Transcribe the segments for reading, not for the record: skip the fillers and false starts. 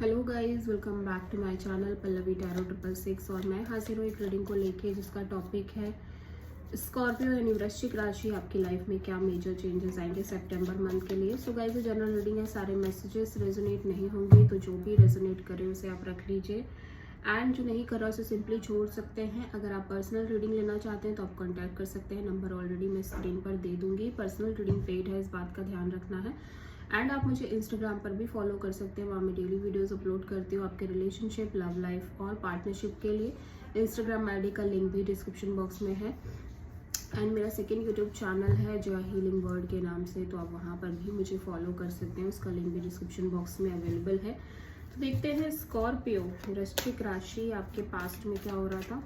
Hello guys, welcome back to my channel Pallavi tarot 666। और मैं हाजिर हूँ एक रीडिंग को लेके जिसका टॉपिक है स्कॉर्पियो यानी वृश्चिक राशि। आपकी लाइफ में क्या मेजर चेंजेस आएंगे सितंबर मंथ के लिए। सो गाइस, ये जनरल रीडिंग है, सारे मैसेजेस रेजोनेट नहीं होंगे, तो जो भी रेजोनेट करे उसे आप रख लीजिए एंड जो नहीं कर रहा उसे सिंपली छोड़ सकते हैं। अगर आप पर्सनल रीडिंग लेना चाहते हैं तो आप कॉन्टैक्ट कर सकते हैं, नंबर ऑलरेडी मैं स्क्रीन पर दे दूंगी। पर्सनल रीडिंग पेड है, इस बात का ध्यान रखना है। एंड आप मुझे इंस्टाग्राम पर भी फॉलो कर सकते हैं, वहाँ मैं डेली वीडियोस अपलोड करती हूँ आपके रिलेशनशिप, लव लाइफ और पार्टनरशिप के लिए। इंस्टाग्राम आईडी का लिंक भी डिस्क्रिप्शन बॉक्स में है। एंड मेरा सेकंड यूट्यूब चैनल है जो हीलिंग वर्ड के नाम से, तो आप वहाँ पर भी मुझे फॉलो कर सकते हैं, उसका लिंक भी डिस्क्रिप्शन बॉक्स में अवेलेबल है। तो देखते हैं स्कॉर्पियो वृश्चिक राशि, आपके पास्ट में क्या हो रहा था।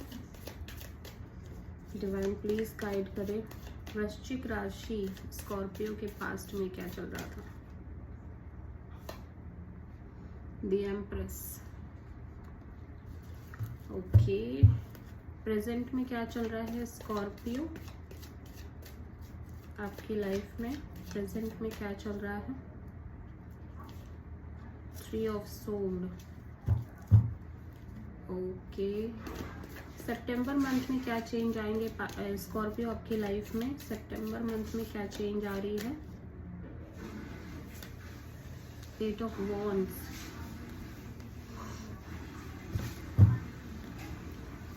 डिवाइन प्लीज गाइड करें, वृश्चिक राशि स्कॉर्पियो के पास्ट में क्या चल रहा था। The empress, okay. प्रेजेंट में क्या चल रहा है स्कॉर्पियो आपकी लाइफ में, प्रेजेंट में क्या चल रहा है। 3 of sword, okay. September month में क्या चेंज आएंगे स्कॉर्पियो आपकी लाइफ में, सितंबर मंथ में क्या चेंज आ रही है। 8 ऑफ वॉन्ड्स,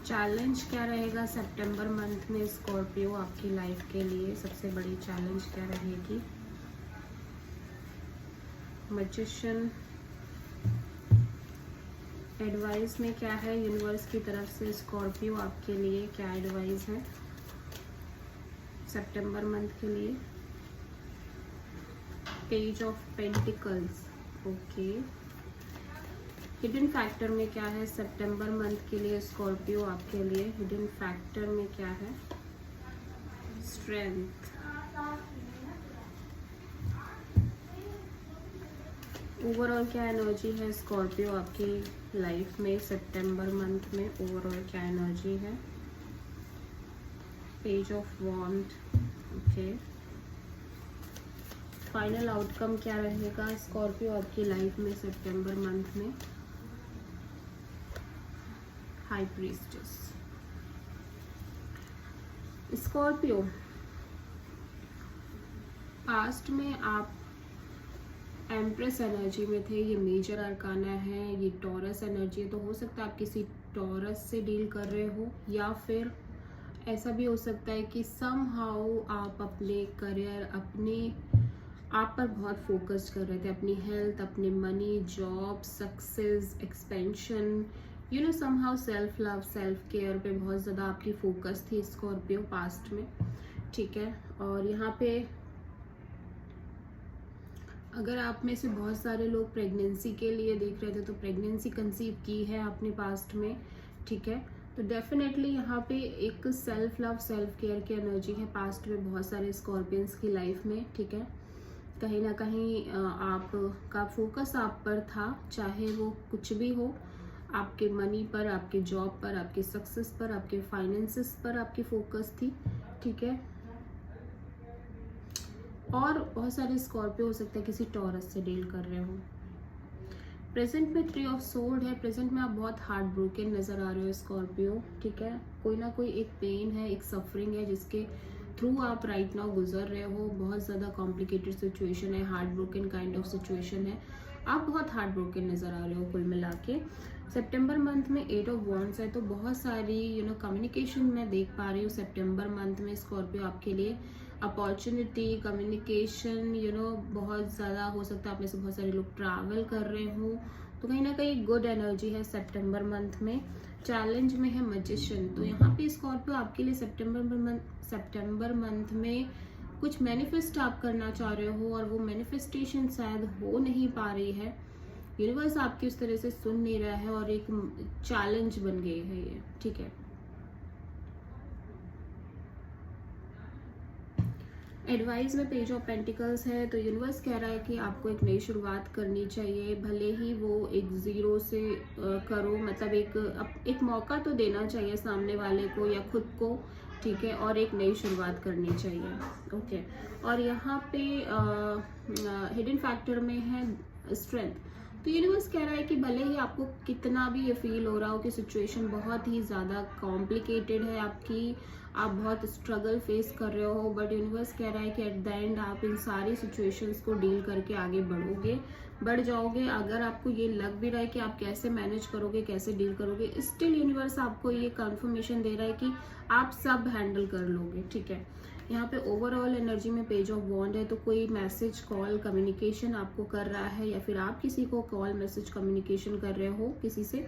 चैलेंज क्या रहेगा सितंबर मंथ में स्कॉर्पियो आपकी लाइफ के लिए, सबसे बड़ी चैलेंज क्या रहेगी। मैजिशियन, एडवाइस में क्या है यूनिवर्स की तरफ से स्कॉर्पियो आपके लिए, क्या एडवाइस है सितंबर मंथ के लिए। Page of pentacles, okay. Hidden factor में क्या है सितंबर मंथ के लिए स्कॉर्पियो आपके लिए, हिडन फैक्टर में क्या है। स्ट्रेंथ, ओवरऑल क्या एनर्जी है स्कॉर्पियो आपकी लाइफ में सितंबर मंथ में, ओवरऑल क्या एनर्जी है। Page of wand, okay. Final outcome क्या रहेगा स्कॉर्पियो आपकी लाइफ में सितंबर मंथ में। हाई प्रीस्टेस, स्कॉर्पियो पास्ट में आप एम्प्रेस एनर्जी में थे, ये मेजर अरकाना है, ये टॉरस एनर्जी है, तो हो सकता है आप किसी टॉरस से डील कर रहे हो, या फिर ऐसा भी हो सकता है कि समहाउ आप अपने करियर, अपने आप पर बहुत फोकस कर रहे थे, अपनी हेल्थ, अपने money, job, success, expansion, somehow self love, self care पे बहुत ज़्यादा आपकी फोकस थी स्कॉर्पियो पास्ट में, ठीक है। और यहाँ पे अगर आप में से बहुत सारे लोग प्रेगनेंसी के लिए देख रहे थे तो प्रेगनेंसी कंसीव की है आपने पास्ट में, ठीक है। तो डेफिनेटली यहाँ पे एक सेल्फ लव, सेल्फ केयर की एनर्जी है पास्ट में बहुत सारे स्कॉर्पियंस की लाइफ में, ठीक है। कहीं ना कहीं आपका फोकस आप पर था, चाहे वो कुछ भी हो, आपके मनी पर, आपके जॉब पर, आपके सक्सेस पर, आपके फाइनेंसेस पर आपकी फोकस थी, ठीक है। और बहुत सारे स्कॉर्पियो हो सकते हैं किसी टॉरस से डील कर रहे हो। प्रेजेंट में 3 ऑफ सोर्ड है, प्रेजेंट में आप बहुत हार्ट ब्रोकन नजर आ रहे हो स्कॉर्पियो, ठीक है। कोई ना कोई एक पेन है, एक सफरिंग है जिसके थ्रू आप राइट नाउ गुजर रहे हो। बहुत ज़्यादा कॉम्प्लिकेटेड सिचुएशन है, heart broken kind of situation है, आप बहुत हार्ट ब्रोकन नज़र आ रहे हो कुल मिला के। सितंबर मंथ में 8 ऑफ वॉन्ड्स है, तो बहुत सारी कम्युनिकेशन मैं देख पा रही हूँ सितंबर मंथ में स्कॉर्पियो आपके लिए। अपॉर्चुनिटी, कम्युनिकेशन, बहुत ज़्यादा हो सकता है आप में से बहुत सारे लोग ट्रैवल कर रहे हो, तो कहीं ना कहीं गुड एनर्जी है सितंबर मंथ में। चैलेंज में है मैजिशियन, तो यहाँ पे स्कॉर्पियो आपके लिए सितंबर मंथ में कुछ मैनिफेस्ट आप करना चाह रहे हो और वो मैनिफेस्टेशन शायद हो नहीं पा रही है, यूनिवर्स आपकी उस तरह से सुन नहीं रहा है और एक चैलेंज बन गई है ये, ठीक है। एडवाइस में पेज ऑफ पेंटिकल्स है, तो यूनिवर्स कह रहा है कि आपको एक नई शुरुआत करनी चाहिए, भले ही वो एक ज़ीरो से करो, मतलब एक मौका तो देना चाहिए सामने वाले को या खुद को, ठीक है, और एक नई शुरुआत करनी चाहिए, ओके। और यहाँ पे हिडन फैक्टर में है स्ट्रेंथ, तो यूनिवर्स कह रहा है कि भले ही आपको कितना भी ये फील हो रहा हो कि सिचुएशन बहुत ही ज़्यादा कॉम्प्लिकेटेड है आपकी, आप बहुत स्ट्रगल फेस कर रहे हो, बट यूनिवर्स कह रहा है कि एट द एंड आप इन सारी सिचुएशंस को डील करके आगे बढ़ जाओगे। अगर आपको ये लग भी रहा है कि आप कैसे मैनेज करोगे, कैसे डील करोगे, स्टिल यूनिवर्स आपको ये कंफर्मेशन दे रहा है कि आप सब हैंडल कर लोगे, ठीक है। यहाँ पे ओवरऑल एनर्जी में पेज ऑफ वॉन्ड है, तो कोई मैसेज, कॉल, कम्युनिकेशन आपको कर रहा है या फिर आप किसी को कॉल, मैसेज, कम्युनिकेशन कर रहे हो किसी से,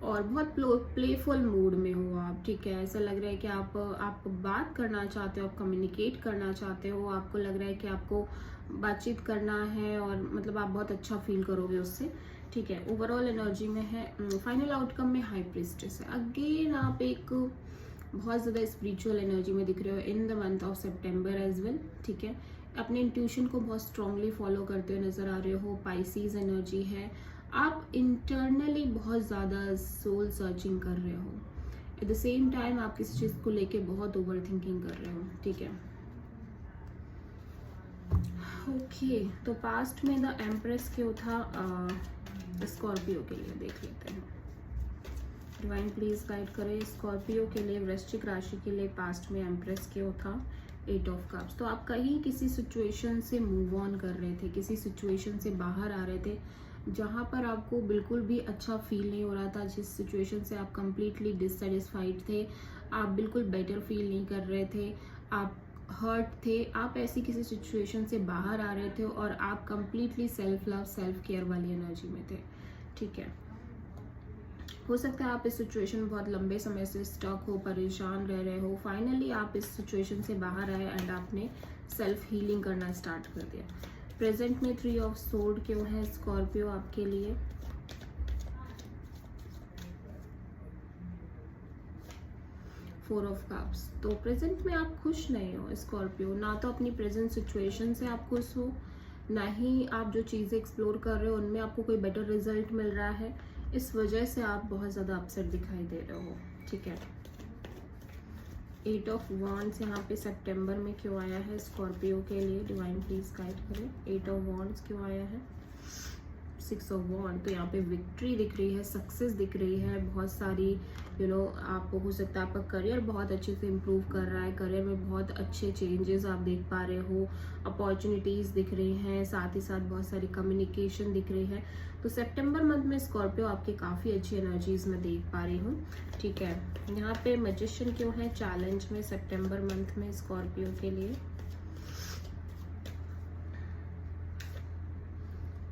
और बहुत प्लेफुल मूड में हो आप, ठीक है। ऐसा लग रहा है कि आप बात करना चाहते हो, आप कम्युनिकेट करना चाहते हो, आपको लग रहा है कि आपको बातचीत करना है और मतलब आप बहुत अच्छा फील करोगे उससे, ठीक है। ओवरऑल एनर्जी में है, फाइनल आउटकम में हाई प्रीस्टेस है। अगेन आप एक बहुत ज़्यादा स्पिरिचुअल एनर्जी में दिख रहे हो in the month of September as well, ठीक है। अपने इंट्यूशन को बहुत स्ट्रांगली फॉलो करते हुए नजर आ रहे हो। पाइसीज एनर्जी है, आप इंटरनली बहुत ज़्यादा सोल सर्चिंग कर रहे हो, एट द सेम टाइम आप किसी चीज़ को लेके बहुत ओवर थिंकिंग कर रहे हो, ठीक है। ओके, तो पास्ट में द एम्प्रेस क्यों था स्कॉर्पियो के लिए, देख लेते हैं। डिवाइन प्लीज गाइड करें स्कॉर्पियो के लिए, वृश्चिक राशि के लिए पास्ट में एम्प्रेस क्यों था 8 ऑफ कप्स। तो आप कहीं किसी सिचुएशन से मूव ऑन कर रहे थे, किसी सिचुएशन से बाहर आ रहे थे जहाँ पर आपको बिल्कुल भी अच्छा फील नहीं हो रहा था, जिस सिचुएशन से आप कंप्लीटली डिससेटिस्फाइड थे, आप बिल्कुल बेटर फील नहीं कर रहे थे, आप हर्ट थे, आप ऐसी किसी सिचुएशन से बाहर आ रहे थे और आप completely self love, self care वाली एनर्जी में थे, ठीक है। हो सकता है आप इस सिचुएशन में बहुत लंबे समय से स्टक हो, परेशान रह रहे हो, फाइनली आप इस सिचुएशन से बाहर आए एंड आपने सेल्फ हीलिंग करना स्टार्ट कर दिया। प्रेजेंट में 3 ऑफ सोर्ड क्यों है स्कॉर्पियो आपके लिए, फोर ऑफ कप्स। तो प्रेजेंट में आप खुश नहीं हो स्कॉर्पियो, ना तो अपनी प्रेजेंट सिचुएशन से आप खुश हो, ना ही आप जो चीज़ें एक्सप्लोर कर रहे हो उनमें आपको कोई बेटर रिजल्ट मिल रहा है, इस वजह से आप बहुत ज़्यादा अपसेट दिखाई दे रहे हो, ठीक है। 8 ऑफ वॉन्ड्स यहाँ पे सितंबर में क्यों आया है स्कॉर्पियो के लिए, डिवाइन प्लीज गाइड करें। 8 ऑफ वॉन्ड्स क्यों आया है, 6 ऑफ वॉन्ड। तो यहाँ पे विक्ट्री दिख रही है, सक्सेस दिख रही है, बहुत सारी आपको हो सकता है आपका करियर बहुत अच्छे से इम्प्रूव कर रहा है, करियर में बहुत अच्छे चेंजेस आप देख पा रहे हो, अपॉर्चुनिटीज़ दिख रही हैं, साथ ही साथ बहुत सारी कम्युनिकेशन दिख रही है। तो सितंबर मंथ में स्कॉर्पियो आपकी काफ़ी अच्छी एनर्जीज में देख पा रही हूँ, ठीक है। यहाँ पे मैजिशियन क्यों है चैलेंज में सितंबर मंथ में स्कॉर्पियो के लिए,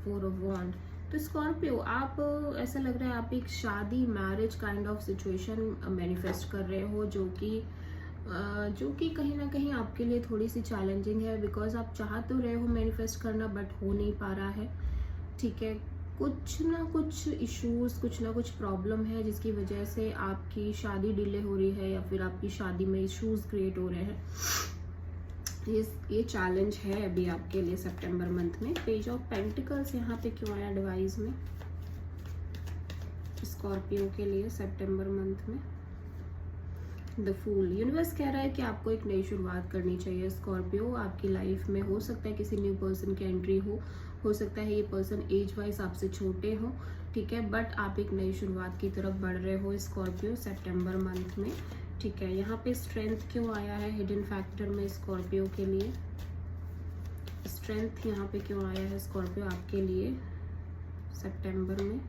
4 ऑफ वॉन्ड। तो स्कॉर्पियो आप ऐसा लग रहा है आप एक शादी, marriage kind of situation manifest कर रहे हो, जो कि कहीं ना कहीं आपके लिए थोड़ी सी चैलेंजिंग है, बिकॉज आप चाह तो रहे हो मैनिफेस्ट करना बट हो नहीं पा रहा है, ठीक है। कुछ ना कुछ इश्यूज, कुछ ना कुछ प्रॉब्लम है जिसकी वजह से आपकी शादी डिले हो रही है या फिर आपकी शादी में इश्यूज क्रिएट हो रहे हैं। ये चैलेंज है अभी आपके लिए सितंबर मंथ में। पेज ऑफ पेंटिकल्स यहाँ पे क्यों आया डिवाइस में स्कॉर्पियो के लिए सितंबर मंथ में, द फूल। यूनिवर्स कह रहा है कि आपको एक नई शुरुआत करनी चाहिए स्कॉर्पियो आपकी लाइफ में। हो सकता है किसी न्यू पर्सन की एंट्री हो सकता है ये पर्सन एज वाइज आपसे छोटे हो, ठीक है, बट आप एक नई शुरुआत की तरफ बढ़ रहे हो स्कॉर्पियो सितंबर मंथ में, ठीक है। यहाँ पे स्ट्रेंथ क्यों आया है हिडन फैक्टर में स्कॉर्पियो के लिए, स्ट्रेंथ यहाँ पे क्यों आया है स्कॉर्पियो आपके लिए सितंबर में,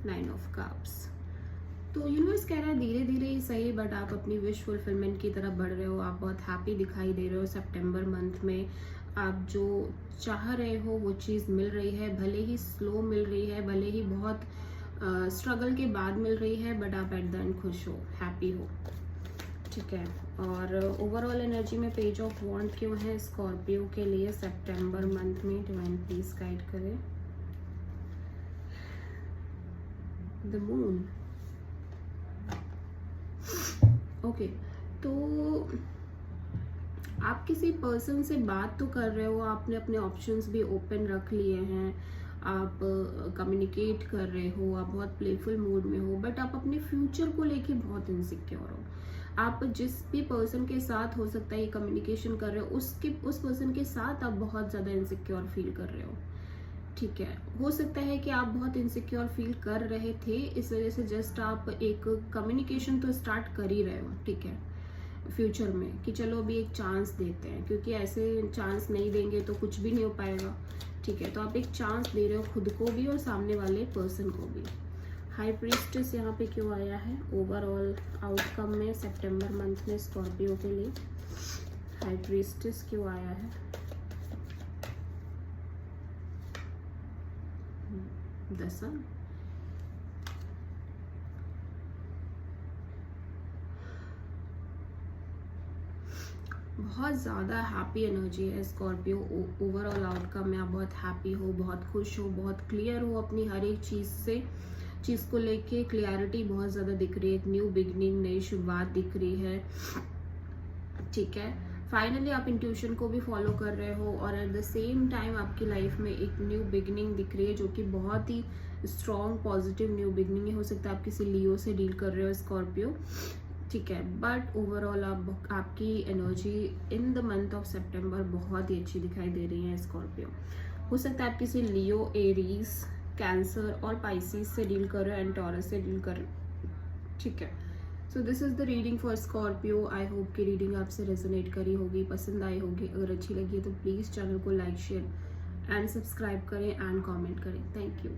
9 ऑफ कप्स। तो यूनिवर्स कह रहा है धीरे धीरे ही सही बट आप अपनी विश फुलफिलमेंट की तरफ बढ़ रहे हो, आप बहुत हैप्पी दिखाई दे रहे हो सितंबर मंथ में। आप जो चाह रहे हो वो चीज़ मिल रही है, भले ही स्लो मिल रही है, भले ही बहुत स्ट्रगल के बाद मिल रही है, बट आप एट द एंड खुश हो, हैप्पी हो, ठीक है। और ओवरऑल एनर्जी में पेज ऑफ वॉन्ड क्यों है स्कॉर्पियो के लिए सितंबर मंथ में, डिवाइन प्लीज गाइड करें। The moon, okay. तो आप किसी पर्सन से बात तो कर रहे हो, आपने अपने ऑप्शंस भी ओपन रख लिए हैं, आप कम्युनिकेट कर रहे हो, आप बहुत प्लेफुल मूड में हो, बट आप अपने फ्यूचर को लेके बहुत इनसिक्योर हो। आप जिस भी पर्सन के साथ हो सकता है ये कम्युनिकेशन कर रहे हो उस पर्सन के साथ आप बहुत ज़्यादा इनसिक्योर फील कर रहे हो, ठीक है, हो सकता है कि आप बहुत इनसिक्योर फील कर रहे थे, इस वजह से जस्ट आप एक कम्युनिकेशन तो स्टार्ट कर ही रहे हो, ठीक है, फ्यूचर में, कि चलो अभी एक चांस देते हैं, क्योंकि ऐसे चांस नहीं देंगे तो कुछ भी नहीं हो पाएगा, ठीक है। तो आप एक चांस दे रहे हो खुद को भी और सामने वाले पर्सन को भी। हाई प्रीस्टेस यहाँ पे क्यों आया है ओवरऑल आउटकम में सितंबर मंथ में स्कॉर्पियो के लिए? हाई प्रीस्टेस क्यों आया है? द सन, बहुत ज़्यादा हैप्पी एनर्जी है स्कॉर्पियो। ओवरऑल आउटकम में आप बहुत हैप्पी हो, बहुत खुश हो, बहुत क्लियर हो अपनी हर एक चीज़ को लेके क्लियरिटी बहुत ज़्यादा दिख रही है, एक न्यू बिगनिंग, नई शुरुआत दिख रही है, ठीक है। फाइनली आप इंट्यूशन को भी फॉलो कर रहे हो और एट द सेम टाइम आपकी लाइफ में एक न्यू बिगनिंग दिख रही है जो कि बहुत ही स्ट्रॉन्ग पॉजिटिव न्यू बिगनिंग है। हो सकता है आप किसी लियो से डील कर रहे हो स्कॉर्पियो, ठीक है, बट ओवरऑल आपकी energy in the month of September बहुत ही अच्छी दिखाई दे रही है स्कॉर्पियो। हो सकता है आप किसी लियो, एरीज, कैंसर और पाइसिस से डील कर रहे हो एंड टॉरस से डील कर रहे हो, ठीक है। So this is the reading for Scorpio. I hope कि रीडिंग आपसे रेजोनेट करी होगी, पसंद आई होगी। अगर अच्छी लगी है तो प्लीज़ चैनल को लाइक, शेयर एंड सब्सक्राइब करें एंड कमेंट करें। Thank you.